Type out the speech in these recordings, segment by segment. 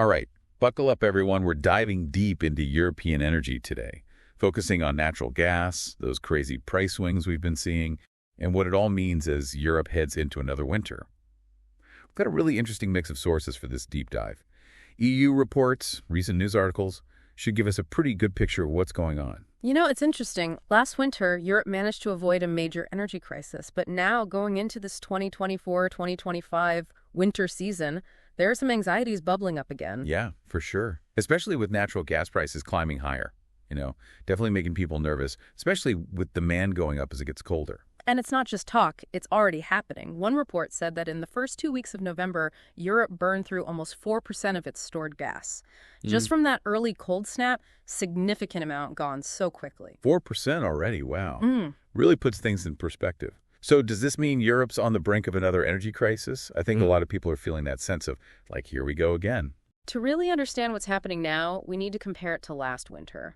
All right, buckle up, everyone. We're diving deep into European energy today, focusing on natural gas, those crazy price swings we've been seeing, and what it all means as Europe heads into another winter. We've got a really interesting mix of sources for this deep dive. EU reports, recent news articles, should give us a pretty good picture of what's going on. You know, it's interesting. Last winter, Europe managed to avoid a major energy crisis, but now going into this 2024-2025 winter season, there are some anxieties bubbling up again. Yeah, for sure. Especially with natural gas prices climbing higher. Definitely making people nervous, especially with demand going up as it gets colder. And it's not just talk, it's already happening. One report said that in the first 2 weeks of November, Europe burned through almost 4% of its stored gas. Just from that early cold snap, significant amount gone so quickly. 4% already, wow. Really puts things in perspective. So does this mean Europe's on the brink of another energy crisis? I think a lot of people are feeling that sense of, like, here we go again. To really understand what's happening now, we need to compare it to last winter.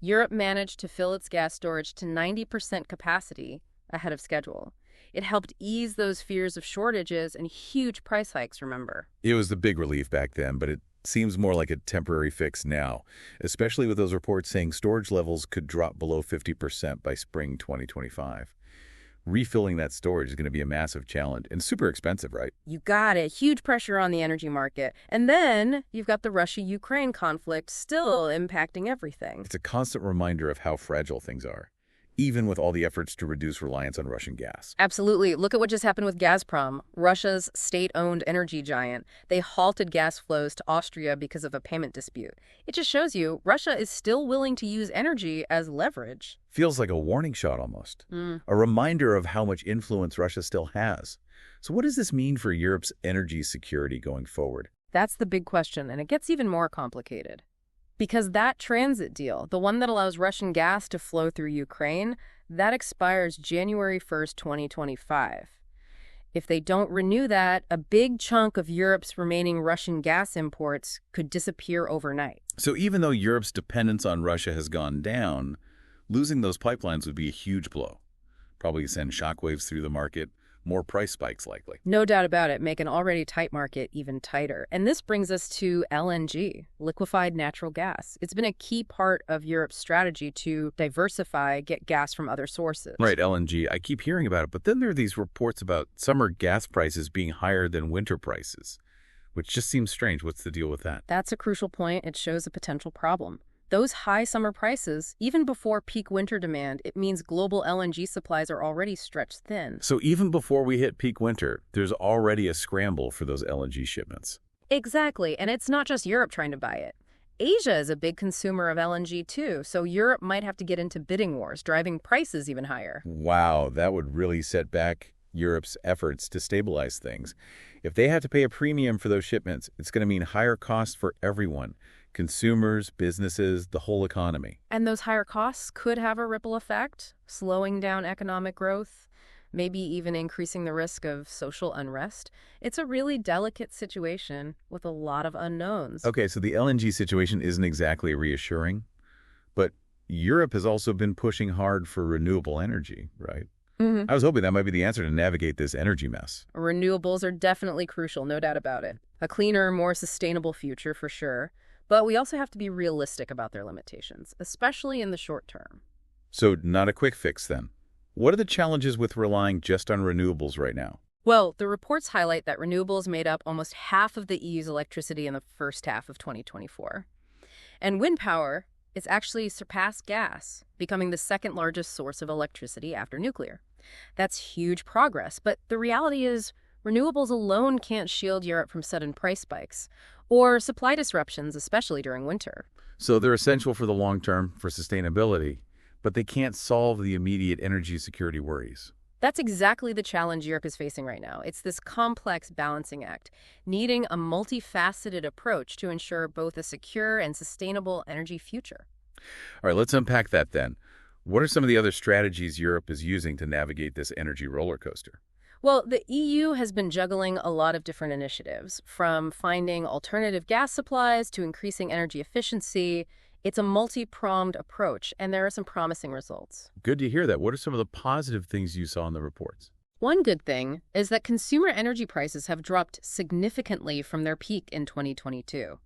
Europe managed to fill its gas storage to 90% capacity ahead of schedule. It helped ease those fears of shortages and huge price hikes, remember? It was the big relief back then, but it seems more like a temporary fix now, especially with those reports saying storage levels could drop below 50% by spring 2025. Refilling that storage is going to be a massive challenge and super expensive, right? You got it. Huge pressure on the energy market. And then you've got the Russia-Ukraine conflict still impacting everything. It's a constant reminder of how fragile things are, even with all the efforts to reduce reliance on Russian gas. Absolutely. Look at what just happened with Gazprom, Russia's state-owned energy giant. They halted gas flows to Austria because of a payment dispute. It just shows you Russia is still willing to use energy as leverage. Feels like a warning shot almost. A reminder of how much influence Russia still has. So what does this mean for Europe's energy security going forward? That's the big question, and it gets even more complicated. Because that transit deal, the one that allows Russian gas to flow through Ukraine, that expires January 1st, 2025. If they don't renew that, a big chunk of Europe's remaining Russian gas imports could disappear overnight. So even though Europe's dependence on Russia has gone down, losing those pipelines would be a huge blow. Probably send shockwaves through the market, more price spikes likely. No doubt about it, make an already tight market even tighter. And this brings us to LNG, liquefied natural gas. It's been a key part of Europe's strategy to diversify, get gas from other sources. Right, LNG. I keep hearing about it, but then there are these reports about summer gas prices being higher than winter prices, which just seems strange. What's the deal with that? That's a crucial point. It shows a potential problem. Those high summer prices, even before peak winter demand, it means global LNG supplies are already stretched thin. So even before we hit peak winter, there's already a scramble for those LNG shipments. Exactly, and it's not just Europe trying to buy it. Asia is a big consumer of LNG too, so Europe might have to get into bidding wars, driving prices even higher. Wow, that would really set back Europe's efforts to stabilize things. If they have to pay a premium for those shipments, it's going to mean higher costs for everyone. Consumers, businesses, the whole economy. And those higher costs could have a ripple effect, slowing down economic growth, maybe even increasing the risk of social unrest. It's a really delicate situation with a lot of unknowns. Okay, so the LNG situation isn't exactly reassuring, but Europe has also been pushing hard for renewable energy, right? I was hoping that might be the answer to navigate this energy mess. Renewables are definitely crucial, no doubt about it. A cleaner, more sustainable future for sure. But we also have to be realistic about their limitations, especially in the short term. So not a quick fix then. What are the challenges with relying just on renewables right now? Well, the reports highlight that renewables made up almost half of the EU's electricity in the first half of 2024. And wind power is actually surpassed gas, becoming the second largest source of electricity after nuclear. That's huge progress, but the reality is renewables alone can't shield Europe from sudden price spikes or supply disruptions, especially during winter. So they're essential for the long term, for sustainability, but they can't solve the immediate energy security worries. That's exactly the challenge Europe is facing right now. It's this complex balancing act, needing a multifaceted approach to ensure both a secure and sustainable energy future. All right, let's unpack that then. What are some of the other strategies Europe is using to navigate this energy roller coaster? Well, the EU has been juggling a lot of different initiatives, from finding alternative gas supplies to increasing energy efficiency. It's a multi-pronged approach, and there are some promising results. Good to hear that. What are some of the positive things you saw in the reports? One good thing is that consumer energy prices have dropped significantly from their peak in 2022.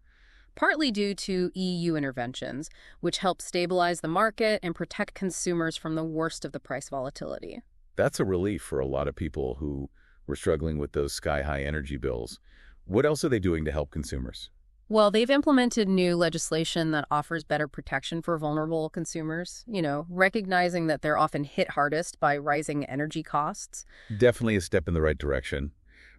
partly due to EU interventions, which help stabilize the market and protect consumers from the worst of the price volatility. That's a relief for a lot of people who were struggling with those sky-high energy bills. What else are they doing to help consumers? Well, they've implemented new legislation that offers better protection for vulnerable consumers, recognizing that they're often hit hardest by rising energy costs. Definitely a step in the right direction.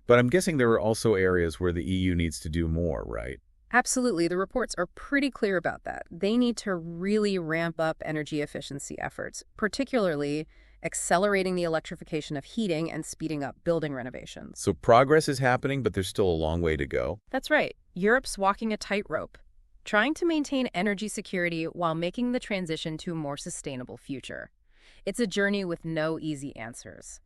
But I'm guessing there are also areas where the EU needs to do more, right? Absolutely. The reports are pretty clear about that. They need to really ramp up energy efficiency efforts, particularly accelerating the electrification of heating and speeding up building renovations. So progress is happening, but there's still a long way to go. That's right. Europe's walking a tightrope, trying to maintain energy security while making the transition to a more sustainable future. It's a journey with no easy answers.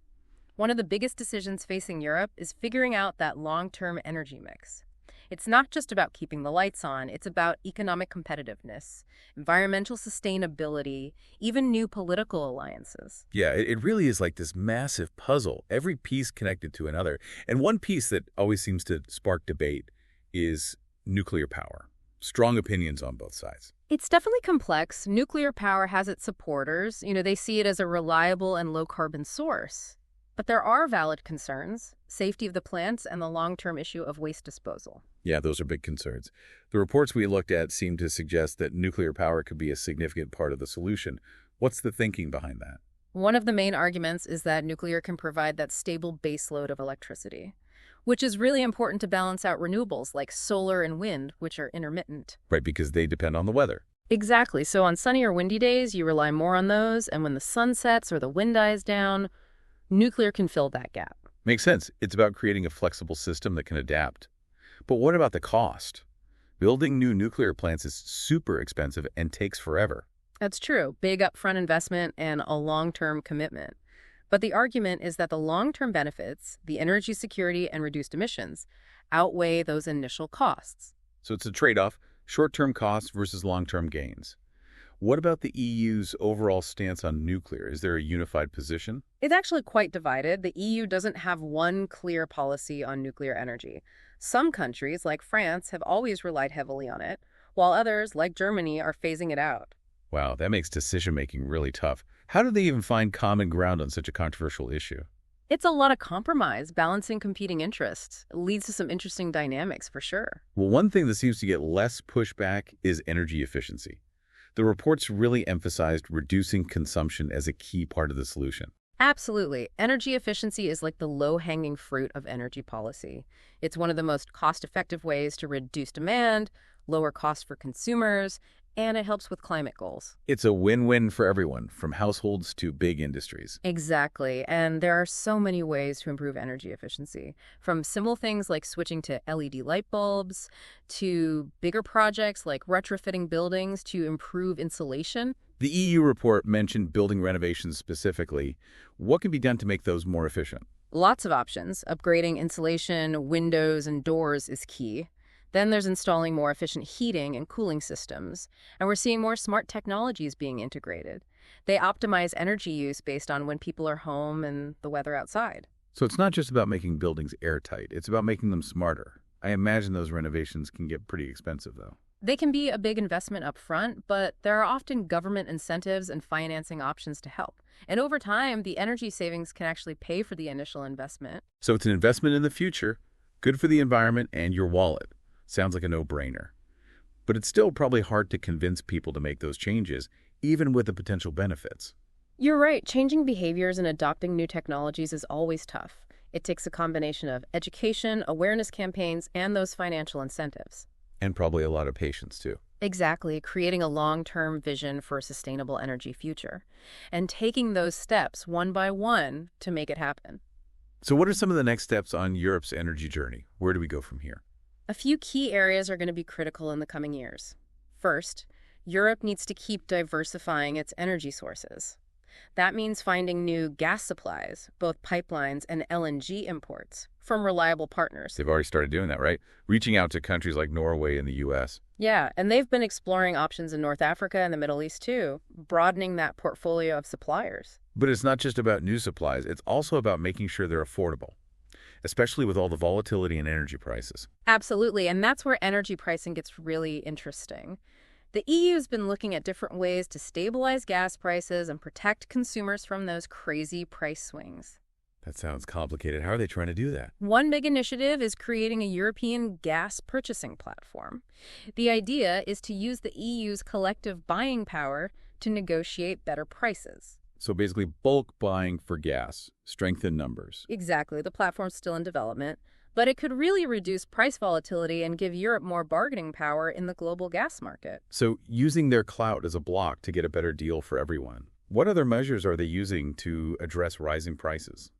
One of the biggest decisions facing Europe is figuring out that long-term energy mix. It's not just about keeping the lights on, it's about economic competitiveness, environmental sustainability, even new political alliances. Yeah, it really is like this massive puzzle, every piece connected to another. And one piece that always seems to spark debate is nuclear power. Strong opinions on both sides. It's definitely complex. Nuclear power has its supporters. They see it as a reliable and low-carbon source. But there are valid concerns, safety of the plants and the long-term issue of waste disposal. Yeah, those are big concerns. The reports we looked at seem to suggest that nuclear power could be a significant part of the solution. What's the thinking behind that? One of the main arguments is that nuclear can provide that stable baseload of electricity, which is really important to balance out renewables like solar and wind, which are intermittent. Right, because they depend on the weather. Exactly. So on sunny or windy days, you rely more on those, and when the sun sets or the wind dies down, nuclear can fill that gap. Makes sense. It's about creating a flexible system that can adapt. But what about the cost? Building new nuclear plants is super expensive and takes forever. That's true. Big upfront investment and a long-term commitment. But the argument is that the long-term benefits, the energy security and reduced emissions, outweigh those initial costs. So it's a trade-off, short-term costs versus long-term gains. What about the EU's overall stance on nuclear? Is there a unified position? It's actually quite divided. The EU doesn't have one clear policy on nuclear energy. Some countries, like France, have always relied heavily on it, while others, like Germany, are phasing it out. Wow, that makes decision-making really tough. How do they even find common ground on such a controversial issue? It's a lot of compromise, balancing competing interests. It leads to some interesting dynamics, for sure. Well, one thing that seems to get less pushback is energy efficiency. The reports really emphasized reducing consumption as a key part of the solution. Absolutely. Energy efficiency is like the low-hanging fruit of energy policy. It's one of the most cost-effective ways to reduce demand, lower costs for consumers, and it helps with climate goals. It's a win-win for everyone, from households to big industries. Exactly. And there are so many ways to improve energy efficiency, from simple things like switching to LED light bulbs, to bigger projects like retrofitting buildings to improve insulation. The EU report mentioned building renovations specifically. What can be done to make those more efficient? Lots of options. Upgrading insulation, windows, and doors is key. Then there's installing more efficient heating and cooling systems, and we're seeing more smart technologies being integrated. They optimize energy use based on when people are home and the weather outside. So it's not just about making buildings airtight, it's about making them smarter. I imagine those renovations can get pretty expensive, though. They can be a big investment up front, but there are often government incentives and financing options to help. And over time, the energy savings can actually pay for the initial investment. So it's an investment in the future, good for the environment and your wallet. Sounds like a no-brainer. But it's still probably hard to convince people to make those changes, even with the potential benefits. You're right. Changing behaviors and adopting new technologies is always tough. It takes a combination of education, awareness campaigns, and those financial incentives. And probably a lot of patience, too. Exactly. Creating a long-term vision for a sustainable energy future. And taking those steps one by one to make it happen. So what are some of the next steps on Europe's energy journey? Where do we go from here? A few key areas are going to be critical in the coming years. First, Europe needs to keep diversifying its energy sources. That means finding new gas supplies, both pipelines and LNG imports, from reliable partners. They've already started doing that, right? Reaching out to countries like Norway and the U.S. Yeah, and they've been exploring options in North Africa and the Middle East, too, broadening that portfolio of suppliers. But it's not just about new supplies. It's also about making sure they're affordable. especially with all the volatility in energy prices. Absolutely, and that's where energy pricing gets really interesting. The EU's been looking at different ways to stabilize gas prices and protect consumers from those crazy price swings. That sounds complicated. How are they trying to do that? One big initiative is creating a European gas purchasing platform. The idea is to use the EU's collective buying power to negotiate better prices. So basically bulk buying for gas, strength in numbers. Exactly. The platform's still in development, but it could really reduce price volatility and give Europe more bargaining power in the global gas market. So using their clout as a block to get a better deal for everyone. What other measures are they using to address rising prices?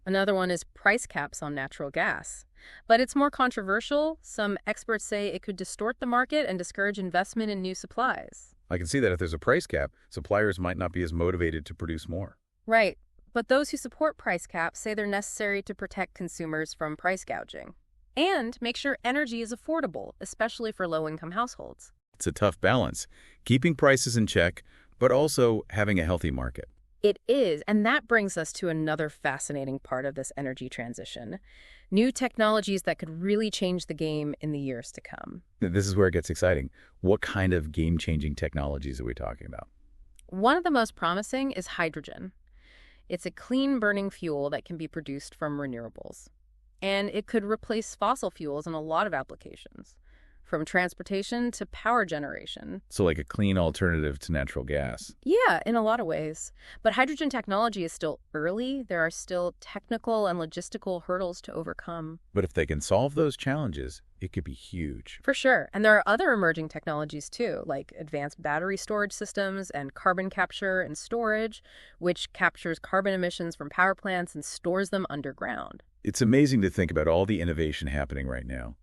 Another one is price caps on natural gas. But it's more controversial. Some experts say it could distort the market and discourage investment in new supplies. I can see that if there's a price cap, suppliers might not be as motivated to produce more. Right. But those who support price caps say they're necessary to protect consumers from price gouging and make sure energy is affordable, especially for low-income households. It's a tough balance, keeping prices in check, but also having a healthy market. It is, and that brings us to another fascinating part of this energy transition. New technologies that could really change the game in the years to come. This is where it gets exciting. What kind of game-changing technologies are we talking about? One of the most promising is hydrogen. It's a clean-burning fuel that can be produced from renewables. And it could replace fossil fuels in a lot of applications, from transportation to power generation. So like a clean alternative to natural gas. Yeah, in a lot of ways. But hydrogen technology is still early. There are still technical and logistical hurdles to overcome. But if they can solve those challenges, it could be huge. For sure. And there are other emerging technologies too, like advanced battery storage systems and carbon capture and storage, which captures carbon emissions from power plants and stores them underground. It's amazing to think about all the innovation happening right now.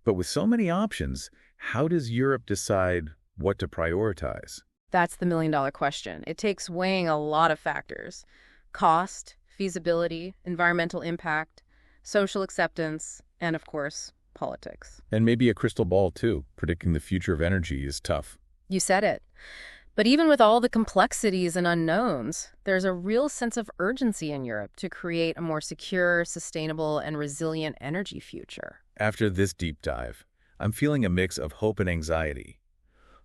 But with so many options, how does Europe decide what to prioritize? That's the million-dollar question. It takes weighing a lot of factors: cost, feasibility, environmental impact, social acceptance, and of course, politics. And maybe a crystal ball, too. Predicting the future of energy is tough. You said it. But even with all the complexities and unknowns, there's a real sense of urgency in Europe to create a more secure, sustainable, and resilient energy future. After this deep dive, I'm feeling a mix of hope and anxiety.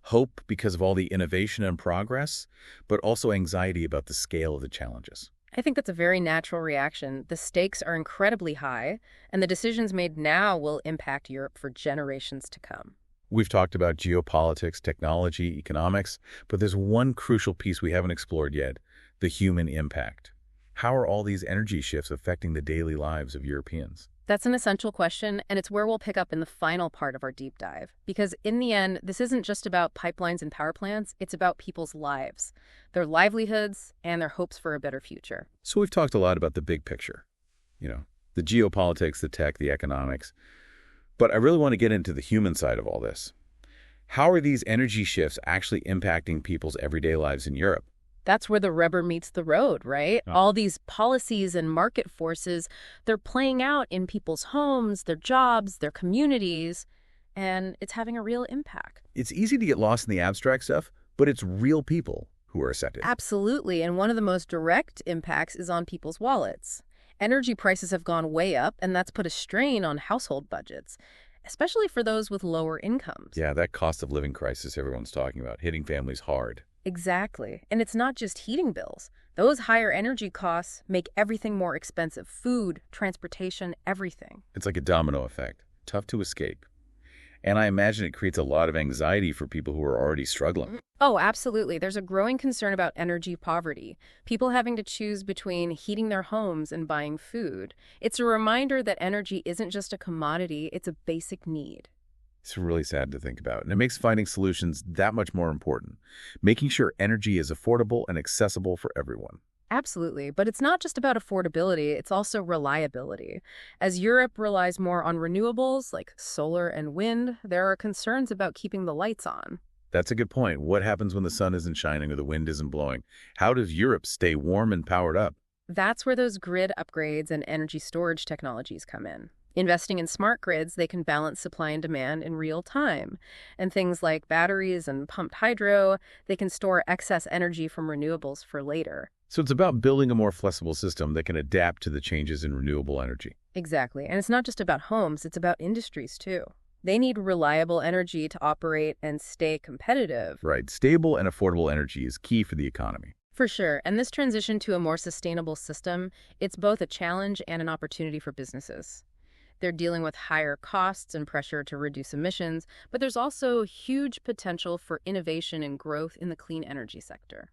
Hope because of all the innovation and progress, but also anxiety about the scale of the challenges. I think that's a very natural reaction. The stakes are incredibly high, and the decisions made now will impact Europe for generations to come. We've talked about geopolitics, technology, economics, but there's one crucial piece we haven't explored yet: the human impact. How are all these energy shifts affecting the daily lives of Europeans? That's an essential question, and it's where we'll pick up in the final part of our deep dive. Because in the end, this isn't just about pipelines and power plants, it's about people's lives, their livelihoods, and their hopes for a better future. So we've talked a lot about the big picture, the geopolitics, the tech, the economics. But I really want to get into the human side of all this. How are these energy shifts actually impacting people's everyday lives in Europe? That's where the rubber meets the road, right? Oh. All these policies and market forces, they're playing out in people's homes, their jobs, their communities, and it's having a real impact. It's easy to get lost in the abstract stuff, but it's real people who are affected. Absolutely, and one of the most direct impacts is on people's wallets. Energy prices have gone way up, and that's put a strain on household budgets, especially for those with lower incomes. Yeah, that cost of living crisis everyone's talking about, hitting families hard. Exactly. And it's not just heating bills. Those higher energy costs make everything more expensive: food, transportation, everything. It's like a domino effect, tough to escape. And I imagine it creates a lot of anxiety for people who are already struggling. Oh, absolutely. There's a growing concern about energy poverty, people having to choose between heating their homes and buying food. It's a reminder that energy isn't just a commodity, it's a basic need. It's really sad to think about, and it makes finding solutions that much more important, making sure energy is affordable and accessible for everyone. Absolutely. But it's not just about affordability, it's also reliability. As Europe relies more on renewables like solar and wind, there are concerns about keeping the lights on. That's a good point. What happens when the sun isn't shining or the wind isn't blowing? How does Europe stay warm and powered up? That's where those grid upgrades and energy storage technologies come in. Investing in smart grids, they can balance supply and demand in real time. And things like batteries and pumped hydro, they can store excess energy from renewables for later. So it's about building a more flexible system that can adapt to the changes in renewable energy. Exactly. And it's not just about homes, it's about industries too. They need reliable energy to operate and stay competitive. Right. Stable and affordable energy is key for the economy. For sure. And this transition to a more sustainable system, it's both a challenge and an opportunity for businesses. They're dealing with higher costs and pressure to reduce emissions, but there's also huge potential for innovation and growth in the clean energy sector.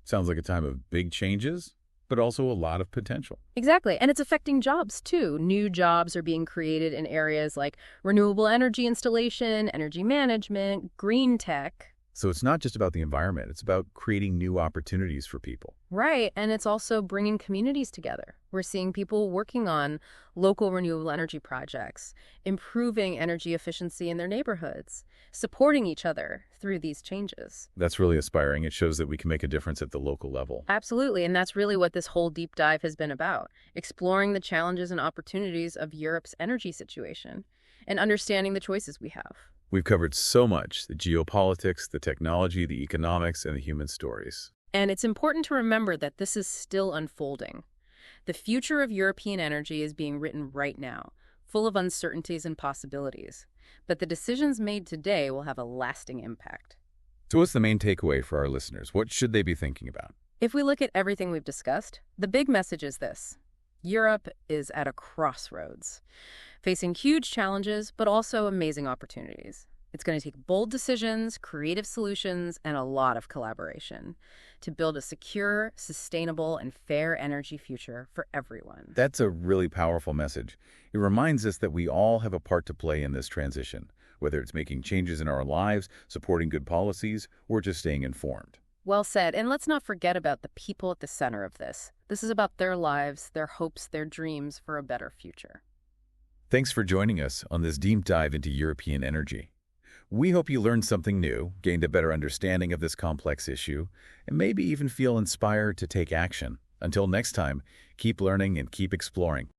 Sounds like a time of big changes, but also a lot of potential. Exactly. And it's affecting jobs, too. New jobs are being created in areas like renewable energy installation, energy management, green tech. So it's not just about the environment, it's about creating new opportunities for people. Right. And it's also bringing communities together. We're seeing people working on local renewable energy projects, improving energy efficiency in their neighborhoods, supporting each other through these changes. That's really inspiring. It shows that we can make a difference at the local level. Absolutely. And that's really what this whole deep dive has been about, exploring the challenges and opportunities of Europe's energy situation and understanding the choices we have. We've covered so much: the geopolitics, the technology, the economics, and the human stories. And it's important to remember that this is still unfolding. The future of European energy is being written right now, full of uncertainties and possibilities. But the decisions made today will have a lasting impact. So what's the main takeaway for our listeners? What should they be thinking about? If we look at everything we've discussed, the big message is this: Europe is at a crossroads, facing huge challenges, but also amazing opportunities. It's going to take bold decisions, creative solutions, and a lot of collaboration to build a secure, sustainable, and fair energy future for everyone. That's a really powerful message. It reminds us that we all have a part to play in this transition, whether it's making changes in our lives, supporting good policies, or just staying informed. Well said. And let's not forget about the people at the center of this. This is about their lives, their hopes, their dreams for a better future. Thanks for joining us on this deep dive into European energy. We hope you learned something new, gained a better understanding of this complex issue, and maybe even feel inspired to take action. Until next time, keep learning and keep exploring.